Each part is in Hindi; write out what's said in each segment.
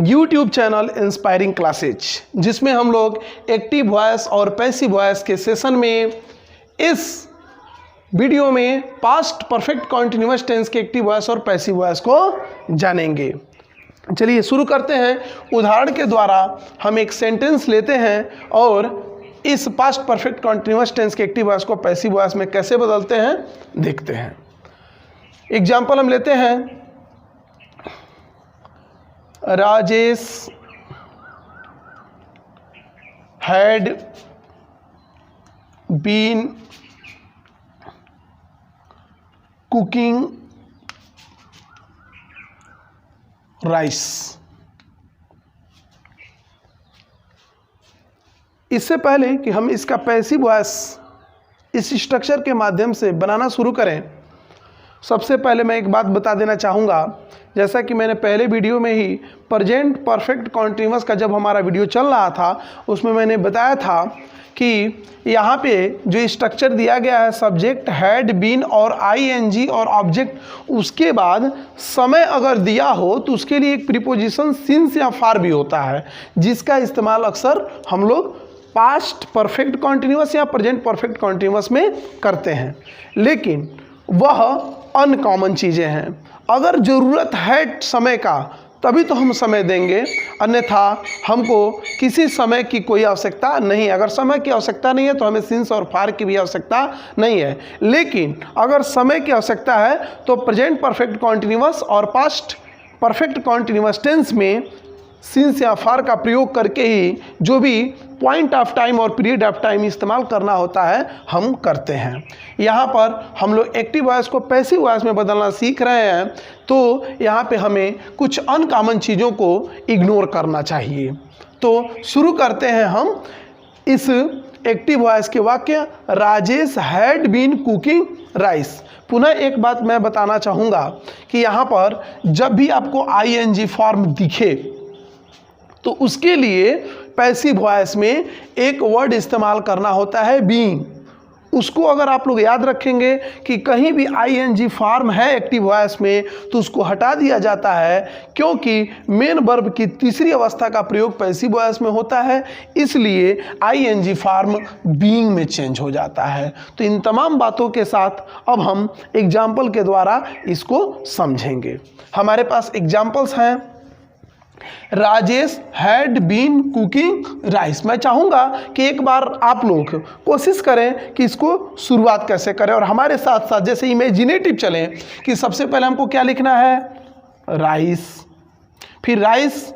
यूट्यूब चैनल इंस्पायरिंग क्लासेज, जिसमें हम लोग एक्टिव वॉइस और पैसिव वॉइस के सेशन में इस वीडियो में पास्ट परफेक्ट कॉन्टिन्यूअस टेंस के एक्टिव वॉइस और पैसिव वॉइस को जानेंगे। चलिए शुरू करते हैं। उदाहरण के द्वारा हम एक सेंटेंस लेते हैं और इस पास्ट परफेक्ट कॉन्टिन्यूअस टेंस के एक्टिव वॉइस को पैसिव वॉइस में कैसे बदलते हैं देखते हैं। एग्जाम्पल हम लेते हैं, Rajesh had been cooking rice. इससे पहले कि हम इसका पैसिव वॉइस इस स्ट्रक्चर के माध्यम से बनाना शुरू करें, सबसे पहले मैं एक बात बता देना चाहूँगा। जैसा कि मैंने पहले वीडियो में ही प्रेजेंट परफेक्ट कॉन्टिन्यूअस का जब हमारा वीडियो चल रहा था उसमें मैंने बताया था कि यहाँ पे जो स्ट्रक्चर दिया गया है, सब्जेक्ट हैड बीन और आईएनजी और ऑब्जेक्ट, उसके बाद समय अगर दिया हो तो उसके लिए एक प्रीपोजिशन सिंस या फार भी होता है, जिसका इस्तेमाल अक्सर हम लोग पास्ट परफेक्ट कॉन्टिन्यूअस या प्रेजेंट परफेक्ट कॉन्टिन्यूअस में करते हैं। लेकिन वह अनकॉमन चीज़ें हैं। अगर ज़रूरत है समय का तभी तो हम समय देंगे, अन्यथा हमको किसी समय की कोई आवश्यकता नहीं है। अगर समय की आवश्यकता नहीं है तो हमें सिंस और फार की भी आवश्यकता नहीं है। लेकिन अगर समय की आवश्यकता है तो प्रेजेंट परफेक्ट कॉन्टिन्यूअस और पास्ट परफेक्ट कॉन्टिन्यूअस टेंस में सिंस या फार का प्रयोग करके ही जो भी पॉइंट ऑफ टाइम और पीरियड ऑफ टाइम इस्तेमाल करना होता है हम करते हैं। यहाँ पर हम लोग एक्टिव वॉइस को पैसिव वॉइस में बदलना सीख रहे हैं, तो यहाँ पे हमें कुछ अनकॉमन चीज़ों को इग्नोर करना चाहिए। तो शुरू करते हैं हम इस एक्टिव वॉइस के वाक्य, Rajesh had been cooking rice. पुनः एक बात मैं बताना चाहूँगा कि यहाँ पर जब भी आपको आईएनजी फॉर्म दिखे तो उसके लिए पैसिव वॉइस में एक वर्ड इस्तेमाल करना होता है, बीइंग। उसको अगर आप लोग याद रखेंगे कि कहीं भी आईएनजी फॉर्म है एक्टिव वॉइस में तो उसको हटा दिया जाता है, क्योंकि मेन वर्ब की तीसरी अवस्था का प्रयोग पैसिव वॉइस में होता है, इसलिए आईएनजी फॉर्म बीइंग में चेंज हो जाता है। तो इन तमाम बातों के साथ अब हम एग्जाम्पल के द्वारा इसको समझेंगे। हमारे पास एग्जाम्पल्स हैं, Rajesh had been cooking rice. मैं चाहूँगा कि एक बार आप लोग कोशिश करें कि इसको शुरुआत कैसे करें और हमारे साथ साथ जैसे इमेजिनेटिव चलें कि सबसे पहले हमको क्या लिखना है, राइस। फिर राइस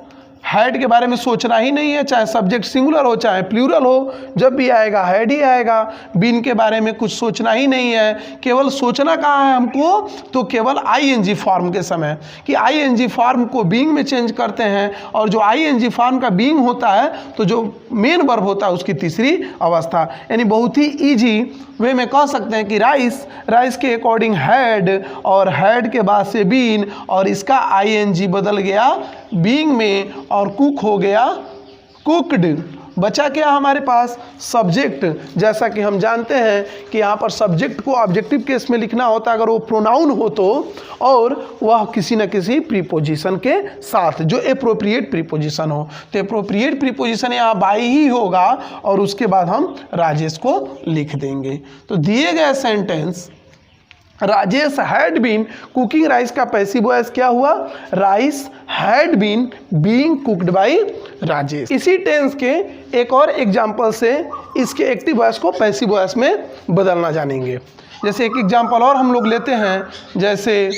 हैड के बारे में सोचना ही नहीं है, चाहे सब्जेक्ट सिंगुलर हो चाहे प्लूरल हो, जब भी आएगा हैड ही आएगा। बीन के बारे में कुछ सोचना ही नहीं है, केवल सोचना कहाँ है हमको, तो केवल आईएनजी फॉर्म के समय कि आईएनजी फॉर्म को बीइंग में चेंज करते हैं, और जो आईएनजी फॉर्म का बीइंग होता है तो जो मेन वर्ब होता है उसकी तीसरी अवस्था। यानी बहुत ही ईजी वे में कह सकते हैं कि राइस के अकॉर्डिंग हैड, और हैड के बाद से बीन, और इसका आईएनजी बदल गया बीइंग में और कुक हो गया कुक्ड। बचा क्या हमारे पास, सब्जेक्ट। जैसा कि हम जानते हैं कि यहाँ पर सब्जेक्ट को ऑब्जेक्टिव केस में लिखना होता है अगर वो प्रोनाउन हो तो, और वह किसी न किसी प्रीपोजिशन के साथ जो एप्रोप्रिएट प्रीपोजिशन हो। तो एप्रोप्रिएट प्रीपोजिशन यहाँ बाय ही होगा और उसके बाद हम राजेश को लिख देंगे। तो दिए गए sentence Rajesh had been cooking rice का पैसिव वॉइस क्या हुआ, rice had been being cooked by Rajesh. इसी टेंस के एक और एग्जाम्पल से इसके एक्टिव वॉइस को पैसिव वॉइस में बदलना जानेंगे। जैसे एक एग्जाम्पल और हम लोग लेते हैं, जैसे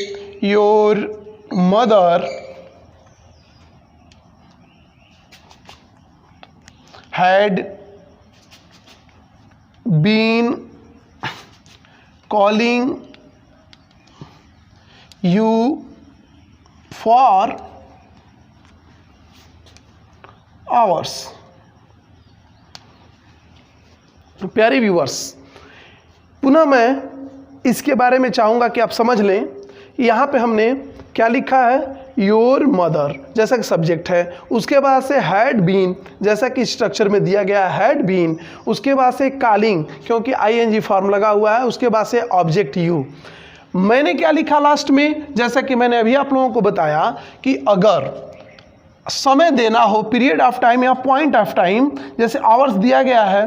your mother had been calling you for hours। प्यारे व्यूअर्स, पुनः मैं इसके बारे में चाहूँगा कि आप समझ लें। यहाँ पे हमने क्या लिखा है, योर मदर जैसा कि सब्जेक्ट है, उसके बाद से हैड बीन जैसा कि स्ट्रक्चर में दिया गया हैड बीन, उसके बाद से कॉलिंग क्योंकि आईएनजी फॉर्म लगा हुआ है, उसके बाद से ऑब्जेक्ट यू। मैंने क्या लिखा लास्ट में, जैसा कि मैंने अभी आप लोगों को बताया कि अगर समय देना हो, पीरियड ऑफ टाइम या पॉइंट ऑफ टाइम, जैसे आवर्स दिया गया है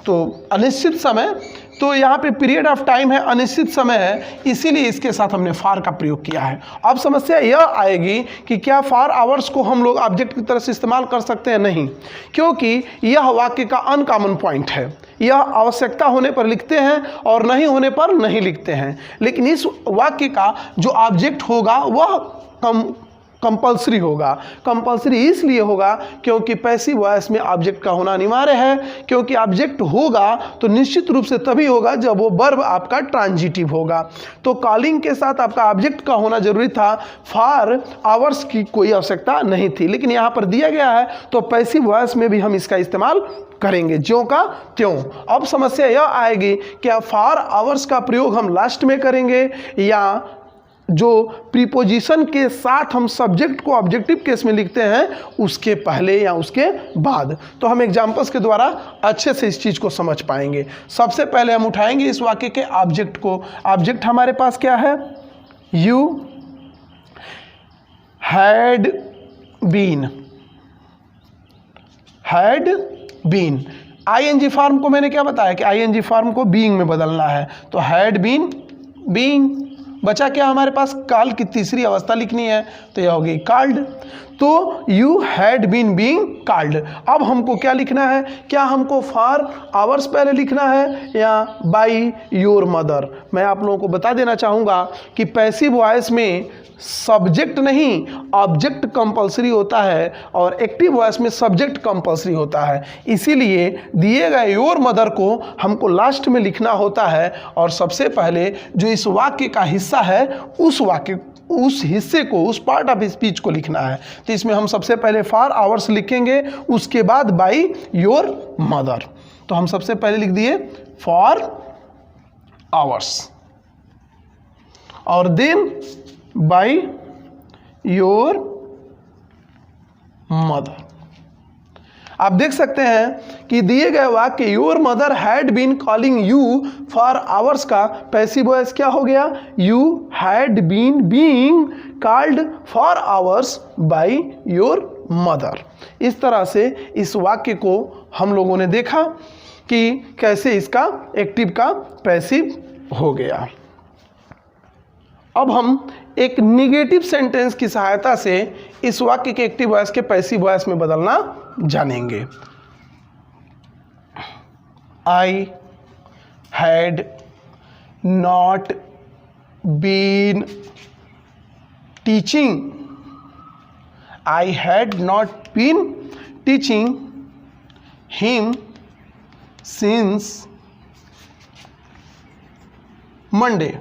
तो अनिश्चित समय, तो यहाँ पे पीरियड ऑफ टाइम है, अनिश्चित समय है, इसीलिए इसके साथ हमने फॉर का प्रयोग किया है। अब समस्या यह आएगी कि क्या फॉर आवर्स को हम लोग ऑब्जेक्ट की तरह से इस्तेमाल कर सकते हैं? नहीं, क्योंकि यह वाक्य का अनकॉमन पॉइंट है। यह आवश्यकता होने पर लिखते हैं और नहीं होने पर नहीं लिखते हैं। लेकिन इस वाक्य का जो ऑब्जेक्ट होगा वह कंपल्सरी होगा। कंपल्सरी इसलिए होगा क्योंकि पैसिव वॉइस में ऑब्जेक्ट का होना अनिवार्य है, क्योंकि ऑब्जेक्ट होगा तो निश्चित रूप से तभी होगा जब वो वर्ब आपका ट्रांजिटिव होगा। तो कॉलिंग के साथ आपका ऑब्जेक्ट का होना जरूरी था, फॉर आवर्स की कोई आवश्यकता नहीं थी। लेकिन यहाँ पर दिया गया है तो पैसिव वॉइस में भी हम इसका इस्तेमाल करेंगे, ज्यों का त्यों। अब समस्या यह आएगी क्या फॉर आवर्स का प्रयोग हम लास्ट में करेंगे या जो प्रीपोजिशन के साथ हम सब्जेक्ट को ऑब्जेक्टिव केस में लिखते हैं उसके पहले या उसके बाद? तो हम एग्जाम्पल्स के द्वारा अच्छे से इस चीज़ को समझ पाएंगे। सबसे पहले हम उठाएंगे इस वाक्य के ऑब्जेक्ट को। ऑब्जेक्ट हमारे पास क्या है? You had been. Had been ING form को मैंने क्या बताया कि आईएनजी फॉर्म को बीइंग में बदलना है। तो हैड बीन बीइंग, बचा क्या हमारे पास? काल की तीसरी अवस्था लिखनी है तो यह होगी कॉल्ड। तो you had been being called. अब हमको क्या लिखना है? क्या हमको फॉर आवर्स पहले लिखना है या बाई योर मदर? मैं आप लोगों को बता देना चाहूँगा कि पैसिव वॉइस में सब्जेक्ट नहीं ऑब्जेक्ट कंपल्सरी होता है और एक्टिव वॉइस में सब्जेक्ट कंपल्सरी होता है। इसीलिए दिए गए योर मदर को हमको लास्ट में लिखना होता है और सबसे पहले जो इस वाक्य का हिस्सा है उस हिस्से को, उस पार्ट ऑफ स्पीच को लिखना है। तो इसमें हम सबसे पहले फॉर आवर्स लिखेंगे, उसके बाद बाई योर मदर। तो हम सबसे पहले लिख दिए फॉर आवर्स और देन बाई योर मदर। आप देख सकते हैं कि दिए गए वाक्य your mother had been calling you for hours का पैसिव वॉइस क्या हो गया? You had been being called for hours by your mother. इस तरह से इस वाक्य को हम लोगों ने देखा कि कैसे इसका एक्टिव का पैसिव हो गया। अब हम एक निगेटिव सेंटेंस की सहायता से इस वाक्य के एक्टिव वॉइस के पैसिव वॉइस में बदलना जानेंगे। I had not been teaching. I had not been teaching him since Monday.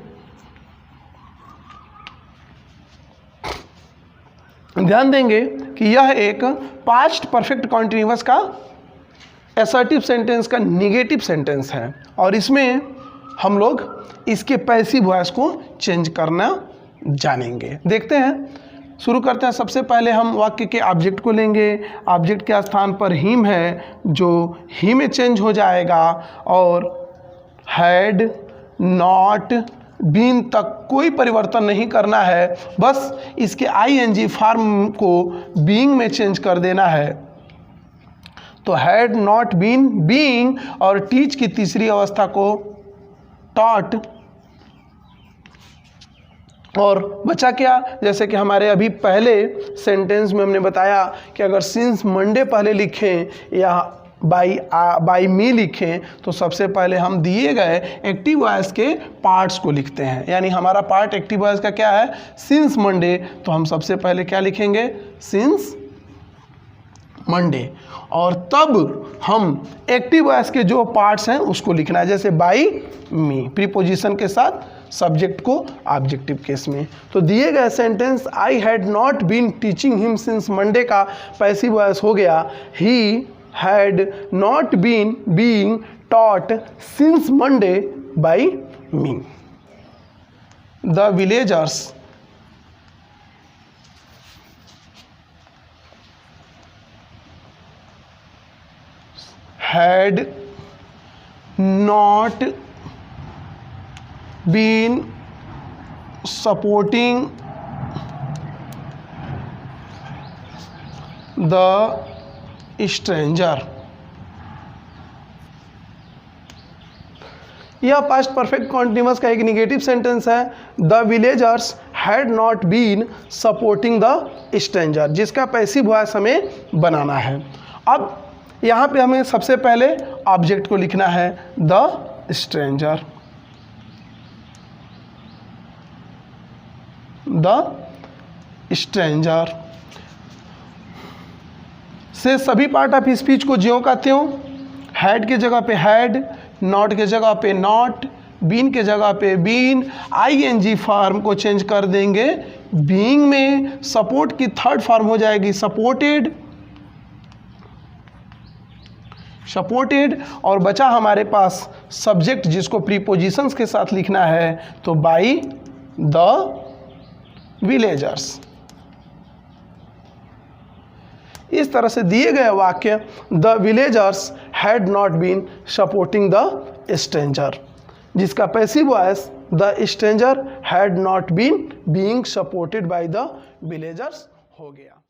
ध्यान देंगे कि यह एक पास्ट परफेक्ट कॉन्टिन्यूअस का असर्टिव सेंटेंस का निगेटिव सेंटेंस है और इसमें हम लोग इसके पैसिव वॉइस को चेंज करना जानेंगे। देखते हैं, शुरू करते हैं। सबसे पहले हम वाक्य के ऑब्जेक्ट को लेंगे। ऑब्जेक्ट के स्थान पर हिम है जो ही में चेंज हो जाएगा और हैड नॉट बीन तक कोई परिवर्तन नहीं करना है, बस इसके आईएनजी फॉर्म को बीइंग में चेंज कर देना है। तो हैड नॉट बीन बीइंग और टीच की तीसरी अवस्था को टॉट। और बचा क्या? जैसे कि हमारे अभी पहले सेंटेंस में हमने बताया कि अगर सिंस मंडे पहले लिखें या बाई मी लिखें तो सबसे पहले हम दिए गए एक्टिव वॉइस के पार्ट्स को लिखते हैं। यानी हमारा पार्ट एक्टिव वॉइस का क्या है? Since Monday. तो हम सबसे पहले क्या लिखेंगे? Since Monday. और तब हम एक्टिव वॉइस के जो पार्ट्स हैं उसको लिखना है, जैसे बाई मी प्रीपोजिशन के साथ सब्जेक्ट को ऑब्जेक्टिव केस में। तो दिए गए sentence I had not been teaching him since Monday का पैसिव वॉइस हो गया he had not been being taught since Monday by me. The villagers had not been supporting the stranger. यह पास्ट परफेक्ट कॉन्टिन्यूअस का एक निगेटिव सेंटेंस है। The villagers had not been supporting the stranger, जिसका पैसिव वॉइस हमें बनाना है। अब यहाँ पे हमें सबसे पहले ऑब्जेक्ट को लिखना है, द स्ट्रेंजर। द स्ट्रेंजर से सभी पार्ट ऑफ स्पीच को ज्यों का त्यों, हैड के जगह पे हैड, नॉट के जगह पे नॉट, बीन के जगह पे बीन, आईएनजी फॉर्म को चेंज कर देंगे बीइंग में, सपोर्ट की थर्ड फॉर्म हो जाएगी सपोर्टेड, सपोर्टेड, और बचा हमारे पास सब्जेक्ट जिसको प्रीपोजिशंस के साथ लिखना है, तो बाई द विलेजर्स। इस तरह से दिए गए वाक्य the villagers had not been supporting the stranger, जिसका passive voice the stranger had not been being supported by the villagers हो गया।